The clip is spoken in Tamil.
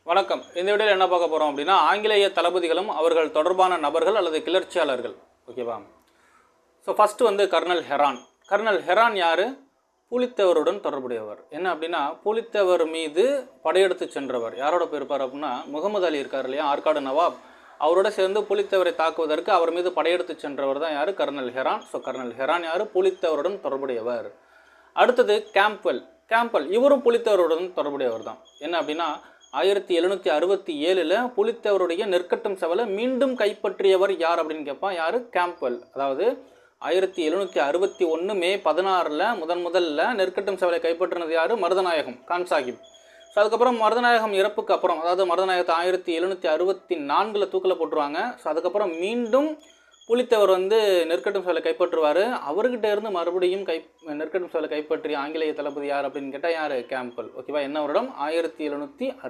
வணக்கம். இந்த வீடியோவில் என்ன பார்க்க போகிறோம் அப்படின்னா, ஆங்கிலேய தளபதிகளும் அவர்கள் தொடர்பான நபர்கள் அல்லது கிளர்ச்சியாளர்கள். ஓகேவா? ஸோ ஃபஸ்ட்டு வந்து கர்னல் ஹெரான். கர்னல் ஹெரான் யார்? புலித்தேவருடன் தொடர்புடையவர். என்ன அப்படின்னா, புலித்தேவர் மீது படையெடுத்து சென்றவர். யாரோட போயிருப்பார் அப்படின்னா, முகமது அலி இருக்கார் இல்லையா, ஆற்காடு நவாப். அவரோட சேர்ந்து புலித்தேவரை தாக்குவதற்கு அவர் மீது படையெடுத்து சென்றவர் தான் யார்? Kernel Heron. So kernel Heron யார்? புலித்தேவருடன் தொடர்புடையவர். அடுத்தது கேம்பல் இவரும் புலித்தேவருடன் தொடர்புடையவர் தான். என்ன அப்படின்னா, 1767 புலித்தேவருடைய நெற்கட்டும் செவலை மீண்டும் கைப்பற்றியவர் யார் அப்படின்னு கேட்பான். யார்? கேம்பல். அதாவது 1761 மே 16 முதல்ல நெற்கட்டும் செவலை கைப்பற்றினது யார்? மருதநாயகம் கான் சாஹிப். ஸோ அதுக்கப்புறம் மருதநாயகம் இறப்புக்கு அப்புறம், அதாவது மருதநாயகத்தை 1764 தூக்கில் போட்டுருவாங்க. ஸோ அதுக்கப்புறம் மீண்டும் புலித்தேவர் வந்து நெற்கட்டும் செவலை கைப்பற்றுவார். அவர்கிட்ட இருந்து மறுபடியும் நெற்கட்டும் செவலை கைப்பற்றிய ஆங்கிலேய தளபதி யார் அப்படின்னு கேட்டால் யார்? கேம்பல். ஓகேவா? என்ன வருடம்? 1760.